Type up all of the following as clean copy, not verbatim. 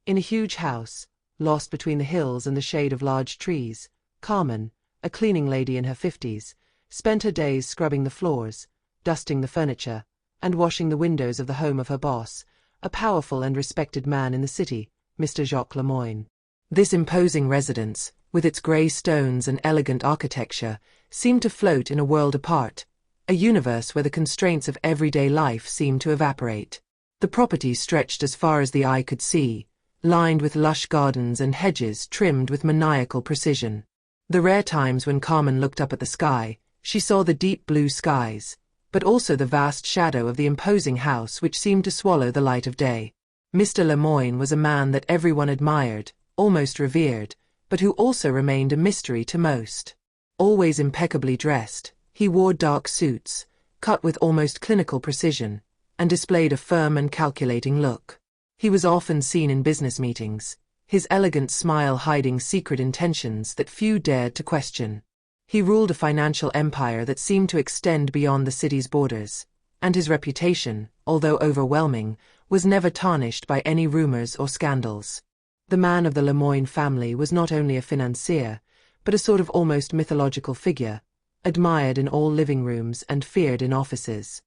In a huge house, lost between the hills and the shade of large trees, Carmen, a cleaning lady in her 50s, spent her days scrubbing the floors, dusting the furniture, and washing the windows of the home of her boss, a powerful and respected man in the city, Mr. Jacques Lemoyne. This imposing residence, with its grey stones and elegant architecture, seemed to float in a world apart, a universe where the constraints of everyday life seemed to evaporate. The property stretched as far as the eye could see, lined with lush gardens and hedges trimmed with maniacal precision. The rare times when Carmen looked up at the sky, she saw the deep blue skies, but also the vast shadow of the imposing house which seemed to swallow the light of day. Mr. Lemoyne was a man that everyone admired, almost revered, but who also remained a mystery to most. Always impeccably dressed, he wore dark suits, cut with almost clinical precision, and displayed a firm and calculating look. He was often seen in business meetings, his elegant smile hiding secret intentions that few dared to question. He ruled a financial empire that seemed to extend beyond the city's borders, and his reputation, although overwhelming, was never tarnished by any rumors or scandals. The man of the Lemoyne family was not only a financier, but a sort of almost mythological figure, admired in all living rooms and feared in offices.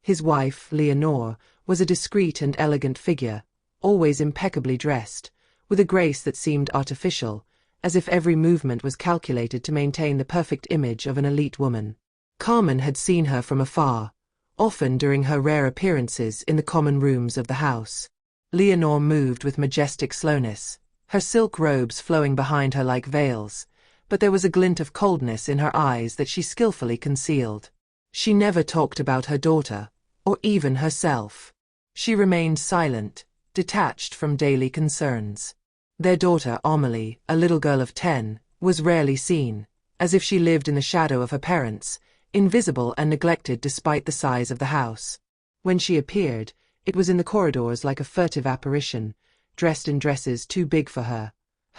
His wife, Leonore, was a discreet and elegant figure, always impeccably dressed, with a grace that seemed artificial, as if every movement was calculated to maintain the perfect image of an elite woman. Carmen had seen her from afar, often during her rare appearances in the common rooms of the house. Leonore moved with majestic slowness, her silk robes flowing behind her like veils, but there was a glint of coldness in her eyes that she skillfully concealed. She never talked about her daughter, or even herself. She remained silent, detached from daily concerns. Their daughter Amélie, a little girl of 10, was rarely seen, as if she lived in the shadow of her parents, invisible and neglected despite the size of the house. When she appeared, it was in the corridors like a furtive apparition, dressed in dresses too big for her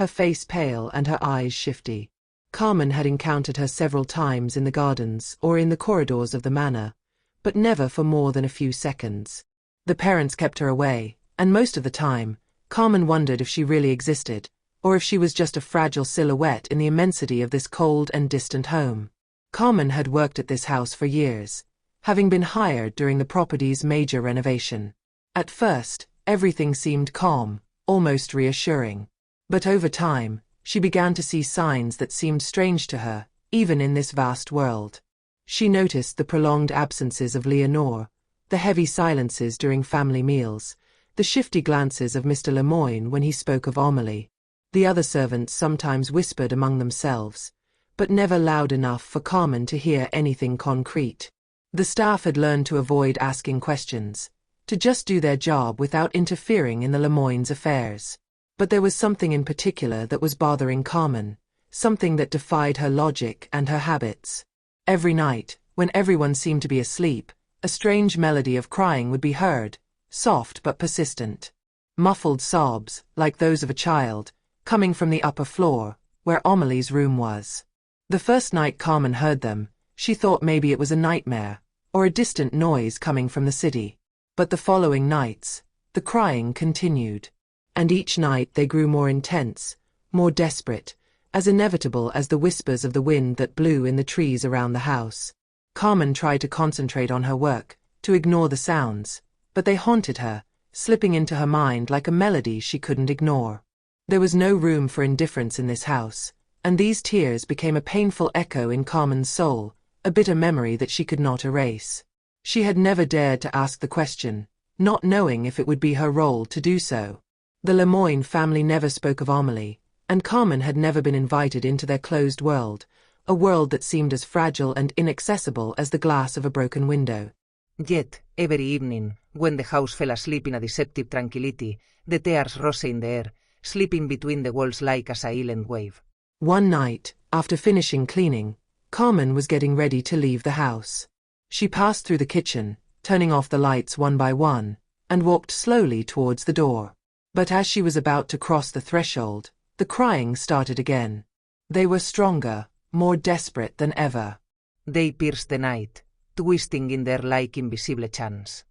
face pale and her eyes shifty. Carmen had encountered her several times in the gardens or in the corridors of the manor, but never for more than a few seconds. The parents kept her away, and most of the time, Carmen wondered if she really existed, or if she was just a fragile silhouette in the immensity of this cold and distant home. Carmen had worked at this house for years, having been hired during the property's major renovation. At first, everything seemed calm, almost reassuring. But over time, she began to see signs that seemed strange to her, even in this vast world. She noticed the prolonged absences of Leonore, the heavy silences during family meals, the shifty glances of Mr. Lemoyne when he spoke of Amélie. The other servants sometimes whispered among themselves, but never loud enough for Carmen to hear anything concrete. The staff had learned to avoid asking questions, to just do their job without interfering in the Lemoynes' affairs. But there was something in particular that was bothering Carmen, something that defied her logic and her habits. Every night, when everyone seemed to be asleep, a strange melody of crying would be heard, soft but persistent. Muffled sobs, like those of a child, coming from the upper floor, where Amélie's room was. The first night Carmen heard them, she thought maybe it was a nightmare, or a distant noise coming from the city. But the following nights, the crying continued. And each night they grew more intense, more desperate, as inevitable as the whispers of the wind that blew in the trees around the house. Carmen tried to concentrate on her work, to ignore the sounds, but they haunted her, slipping into her mind like a melody she couldn't ignore. There was no room for indifference in this house, and these tears became a painful echo in Carmen's soul, a bitter memory that she could not erase. She had never dared to ask the question, not knowing if it would be her role to do so. The Lemoyne family never spoke of Amélie, and Carmen had never been invited into their closed world, a world that seemed as fragile and inaccessible as the glass of a broken window. Yet, every evening, when the house fell asleep in a deceptive tranquility, the tears rose in the air, slipping between the walls like a silent wave. One night, after finishing cleaning, Carmen was getting ready to leave the house. She passed through the kitchen, turning off the lights one by one, and walked slowly towards the door. But as she was about to cross the threshold, the crying started again. They were stronger, more desperate than ever. They pierced the night, twisting in there like invisible chants.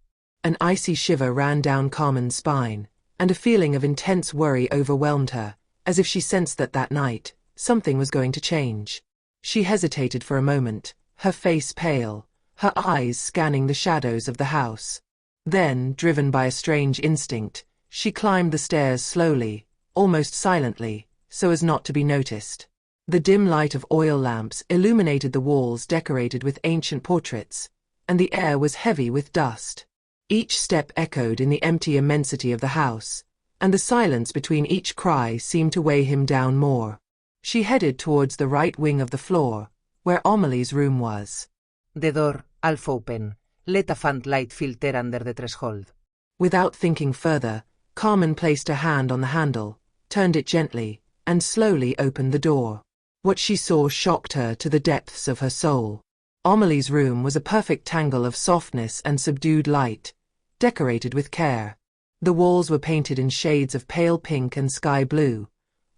An icy shiver ran down Carmen's spine, and a feeling of intense worry overwhelmed her, as if she sensed that night, something was going to change. She hesitated for a moment, her face pale, her eyes scanning the shadows of the house. Then, driven by a strange instinct, she climbed the stairs slowly, almost silently, so as not to be noticed. The dim light of oil lamps illuminated the walls decorated with ancient portraits, and the air was heavy with dust. Each step echoed in the empty immensity of the house, and the silence between each cry seemed to weigh him down more. She headed towards the right wing of the floor, where Amelie's room was. The door, half open, let a faint light filter under the threshold. Without thinking further, Carmen placed her hand on the handle, turned it gently, and slowly opened the door. What she saw shocked her to the depths of her soul. Amelie's room was a perfect tangle of softness and subdued light, decorated with care. The walls were painted in shades of pale pink and sky blue,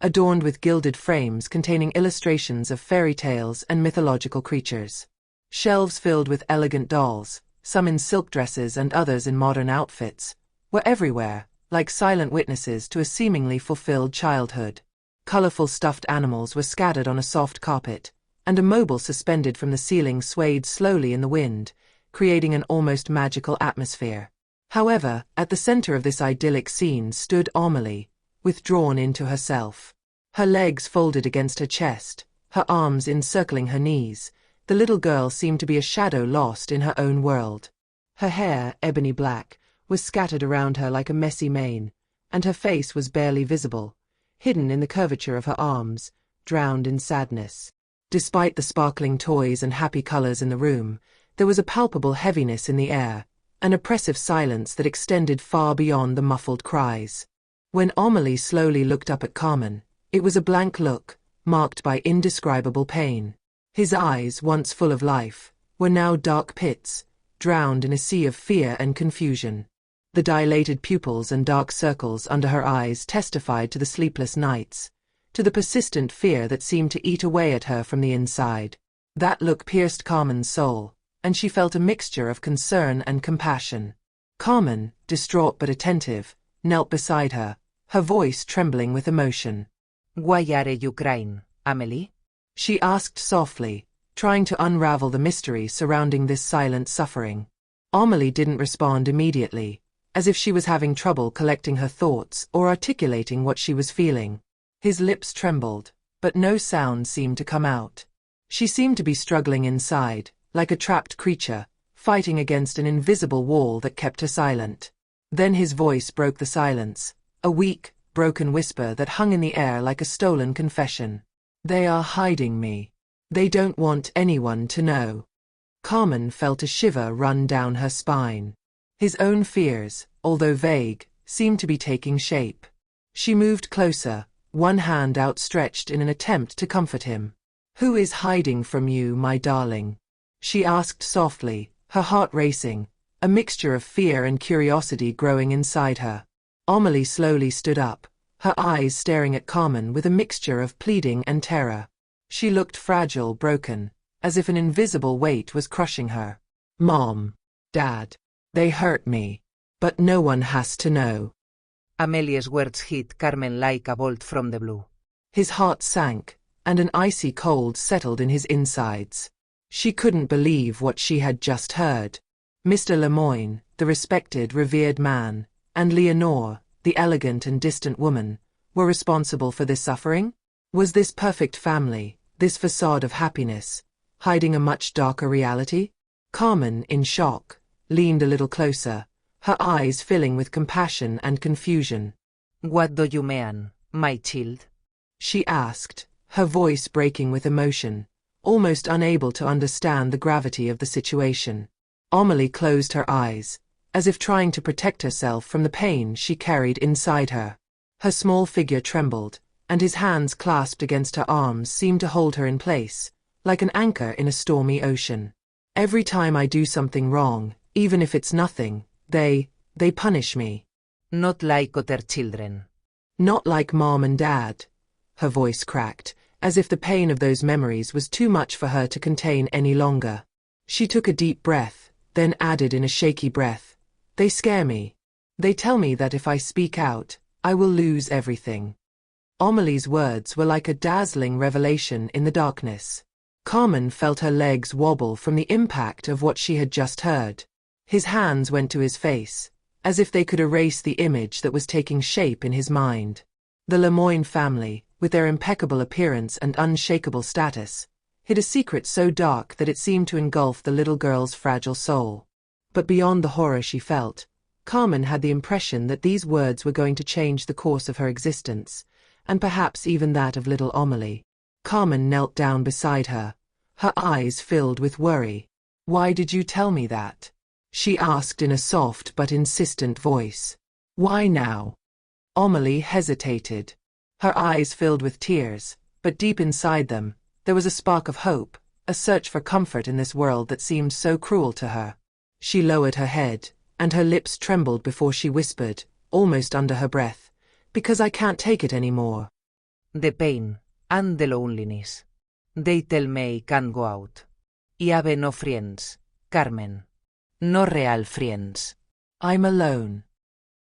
adorned with gilded frames containing illustrations of fairy tales and mythological creatures. Shelves filled with elegant dolls, some in silk dresses and others in modern outfits, were everywhere, like silent witnesses to a seemingly fulfilled childhood. Colorful stuffed animals were scattered on a soft carpet, and a mobile suspended from the ceiling swayed slowly in the wind, creating an almost magical atmosphere. However, at the center of this idyllic scene stood Amelie, withdrawn into herself. Her legs folded against her chest, her arms encircling her knees, the little girl seemed to be a shadow lost in her own world. Her hair, ebony black, was scattered around her like a messy mane, and her face was barely visible, hidden in the curvature of her arms, drowned in sadness. Despite the sparkling toys and happy colors in the room, there was a palpable heaviness in the air, an oppressive silence that extended far beyond the muffled cries. When Amelie slowly looked up at Carmen, it was a blank look, marked by indescribable pain. His eyes, once full of life, were now dark pits, drowned in a sea of fear and confusion. The dilated pupils and dark circles under her eyes testified to the sleepless nights, to the persistent fear that seemed to eat away at her from the inside. That look pierced Carmen's soul, and she felt a mixture of concern and compassion. Carmen, distraught but attentive, knelt beside her, her voice trembling with emotion. Why are you crying, Amelie? She asked softly, trying to unravel the mystery surrounding this silent suffering. Amelie didn't respond immediately, as if she was having trouble collecting her thoughts or articulating what she was feeling. His lips trembled, but no sound seemed to come out. She seemed to be struggling inside, like a trapped creature, fighting against an invisible wall that kept her silent. Then his voice broke the silence, a weak, broken whisper that hung in the air like a stolen confession. They are hiding me. They don't want anyone to know. Carmen felt a shiver run down her spine. His own fears, although vague, seemed to be taking shape. She moved closer, one hand outstretched in an attempt to comfort him. "Who is hiding from you, my darling?" she asked softly, her heart racing, a mixture of fear and curiosity growing inside her. Amelie slowly stood up, her eyes staring at Carmen with a mixture of pleading and terror. She looked fragile, broken, as if an invisible weight was crushing her. "Mom, Dad, they hurt me, but no one has to know." Amelie's words hit Carmen like a bolt from the blue. His heart sank, and an icy cold settled in his insides. She couldn't believe what she had just heard. Mr. Lemoyne, the respected, revered man, and Leonore, the elegant and distant woman, were responsible for this suffering? Was this perfect family, this facade of happiness, hiding a much darker reality? Carmen, in shock, leaned a little closer, her eyes filling with compassion and confusion. "What do you mean, my child?" she asked, her voice breaking with emotion, almost unable to understand the gravity of the situation. Amelie closed her eyes, as if trying to protect herself from the pain she carried inside her. Her small figure trembled, and his hands clasped against her arms seemed to hold her in place, like an anchor in a stormy ocean. "Every time I do something wrong, even if it's nothing, they punish me." "Not like other children." "Not like Mom and Dad." Her voice cracked, as if the pain of those memories was too much for her to contain any longer. She took a deep breath, then added in a shaky breath, "They scare me." They tell me that if I speak out, I will lose everything. Amelie's words were like a dazzling revelation in the darkness. Carmen felt her legs wobble from the impact of what she had just heard. His hands went to his face, as if they could erase the image that was taking shape in his mind. The Lemoyne family, with their impeccable appearance and unshakable status, hid a secret so dark that it seemed to engulf the little girl's fragile soul. But beyond the horror she felt, Carmen had the impression that these words were going to change the course of her existence, and perhaps even that of little Amelie. Carmen knelt down beside her, her eyes filled with worry. "Why did you tell me that?" she asked in a soft but insistent voice. "Why now?" Amelie hesitated. Her eyes filled with tears, but deep inside them, there was a spark of hope, a search for comfort in this world that seemed so cruel to her. She lowered her head, and her lips trembled before she whispered, almost under her breath, "Because I can't take it anymore." The pain, and the loneliness. They tell me I can't go out. I have no friends, Carmen. No real friends. "I'm alone."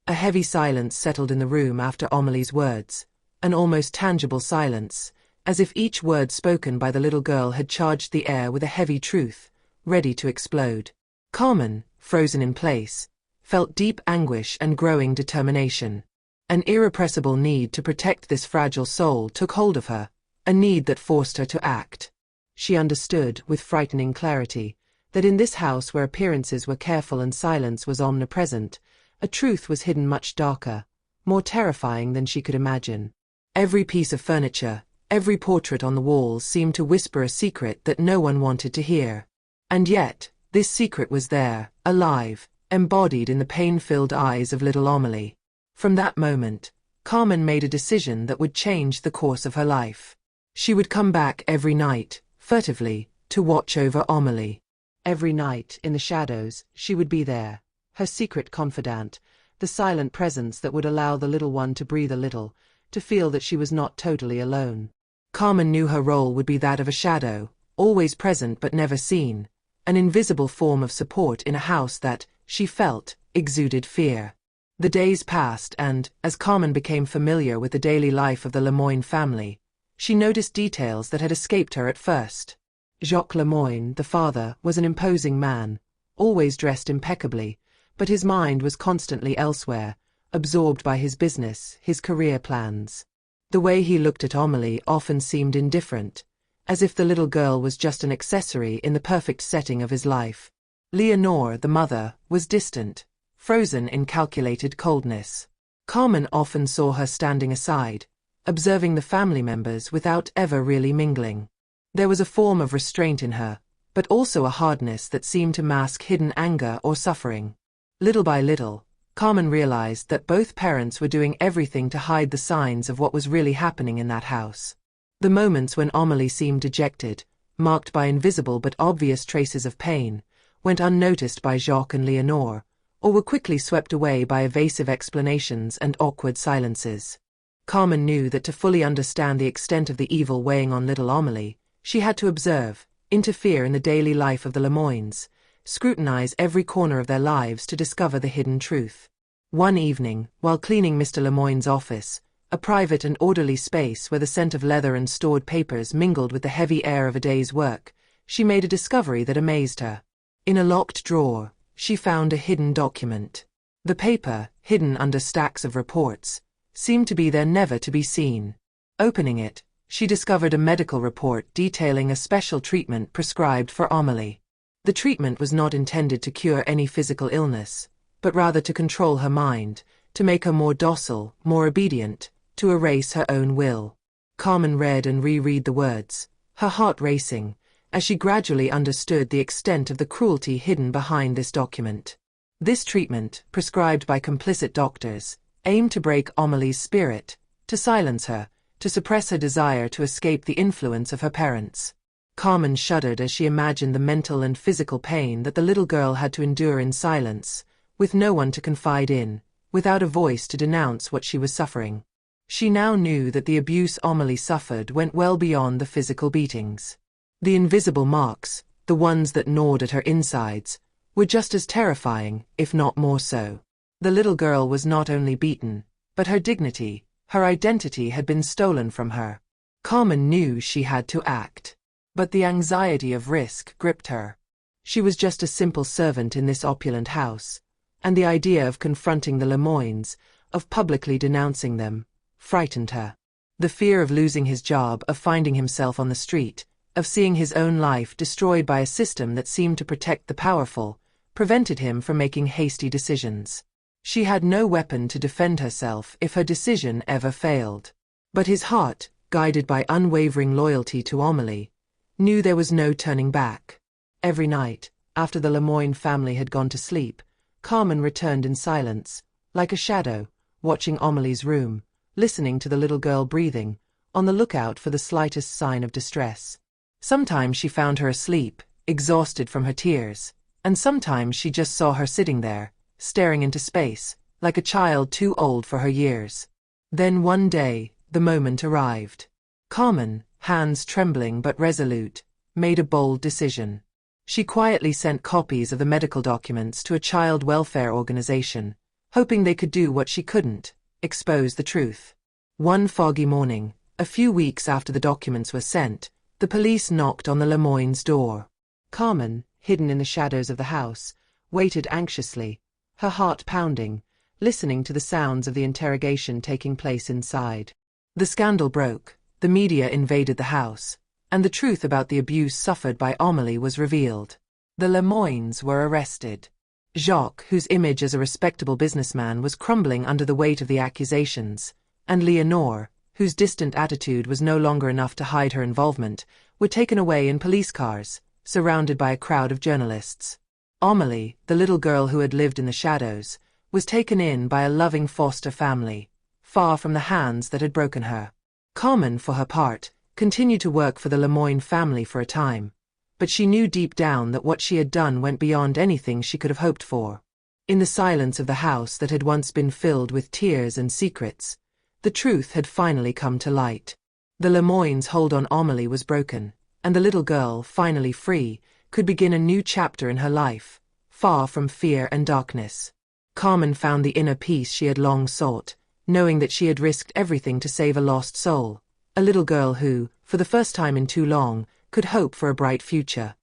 A heavy silence settled in the room after Amelie's words, an almost tangible silence, as if each word spoken by the little girl had charged the air with a heavy truth, ready to explode. Carmen, frozen in place, felt deep anguish and growing determination. An irrepressible need to protect this fragile soul took hold of her, a need that forced her to act. She understood, with frightening clarity, that in this house where appearances were careful and silence was omnipresent, a truth was hidden much darker, more terrifying than she could imagine. Every piece of furniture, every portrait on the walls seemed to whisper a secret that no one wanted to hear. And yet, this secret was there, alive, embodied in the pain-filled eyes of little Amelie. From that moment, Carmen made a decision that would change the course of her life. She would come back every night, furtively, to watch over Amelie. Every night, in the shadows, she would be there, her secret confidant, the silent presence that would allow the little one to breathe a little, to feel that she was not totally alone. Carmen knew her role would be that of a shadow, always present but never seen, an invisible form of support in a house that, she felt, exuded fear. The days passed and, as Carmen became familiar with the daily life of the Lemoyne family, she noticed details that had escaped her at first. Jacques Lemoyne, the father, was an imposing man, always dressed impeccably, but his mind was constantly elsewhere, absorbed by his business, his career plans. The way he looked at Amelie often seemed indifferent, as if the little girl was just an accessory in the perfect setting of his life. Leonore, the mother, was distant, frozen in calculated coldness. Carmen often saw her standing aside, observing the family members without ever really mingling. There was a form of restraint in her, but also a hardness that seemed to mask hidden anger or suffering. Little by little, Carmen realized that both parents were doing everything to hide the signs of what was really happening in that house. The moments when Amelie seemed dejected, marked by invisible but obvious traces of pain, went unnoticed by Jacques and Leonore, or were quickly swept away by evasive explanations and awkward silences. Carmen knew that to fully understand the extent of the evil weighing on little Amelie, she had to observe, interfere in the daily life of the Lemoynes, scrutinize every corner of their lives to discover the hidden truth. One evening, while cleaning Mr. Lemoyne's office, a private and orderly space where the scent of leather and stored papers mingled with the heavy air of a day's work, she made a discovery that amazed her. In a locked drawer, she found a hidden document. The paper, hidden under stacks of reports, seemed to be there never to be seen. Opening it, she discovered a medical report detailing a special treatment prescribed for Amelie. The treatment was not intended to cure any physical illness, but rather to control her mind, to make her more docile, more obedient, to erase her own will. Carmen read and reread the words, her heart racing, as she gradually understood the extent of the cruelty hidden behind this document. This treatment, prescribed by complicit doctors, aimed to break Amelie's spirit, to silence her, to suppress her desire to escape the influence of her parents. Carmen shuddered as she imagined the mental and physical pain that the little girl had to endure in silence, with no one to confide in, without a voice to denounce what she was suffering. She now knew that the abuse Amelie suffered went well beyond the physical beatings. The invisible marks, the ones that gnawed at her insides, were just as terrifying, if not more so. The little girl was not only beaten, but her dignity, her identity had been stolen from her. Carmen knew she had to act. But the anxiety of risk gripped her. She was just a simple servant in this opulent house, and the idea of confronting the Lemoines, of publicly denouncing them, frightened her. The fear of losing his job, of finding himself on the street, of seeing his own life destroyed by a system that seemed to protect the powerful, prevented him from making hasty decisions. She had no weapon to defend herself if her decision ever failed. But his heart, guided by unwavering loyalty to Amélie, knew there was no turning back. Every night, after the Lemoine family had gone to sleep, Carmen returned in silence, like a shadow, watching Amélie's room, listening to the little girl breathing, on the lookout for the slightest sign of distress. Sometimes she found her asleep, exhausted from her tears, and sometimes she just saw her sitting there, staring into space, like a child too old for her years. Then one day, the moment arrived. Carmen, hands trembling but resolute, made a bold decision. She quietly sent copies of the medical documents to a child welfare organization, hoping they could do what she couldn't, expose the truth. One foggy morning, a few weeks after the documents were sent, the police knocked on the Lemoines' door. Carmen, hidden in the shadows of the house, waited anxiously, her heart pounding, listening to the sounds of the interrogation taking place inside. The scandal broke, the media invaded the house, and the truth about the abuse suffered by Amélie was revealed. The Lemoines were arrested. Jacques, whose image as a respectable businessman was crumbling under the weight of the accusations, and Léonore, whose distant attitude was no longer enough to hide her involvement, were taken away in police cars, surrounded by a crowd of journalists. Amélie, the little girl who had lived in the shadows, was taken in by a loving foster family, far from the hands that had broken her. Carmen, for her part, continued to work for the Lemoine family for a time, but she knew deep down that what she had done went beyond anything she could have hoped for. In the silence of the house that had once been filled with tears and secrets, the truth had finally come to light. The Lemoines' hold on Amélie was broken, and the little girl, finally free, could begin a new chapter in her life, far from fear and darkness. Carmen found the inner peace she had long sought, knowing that she had risked everything to save a lost soul, a little girl who, for the first time in too long, could hope for a bright future.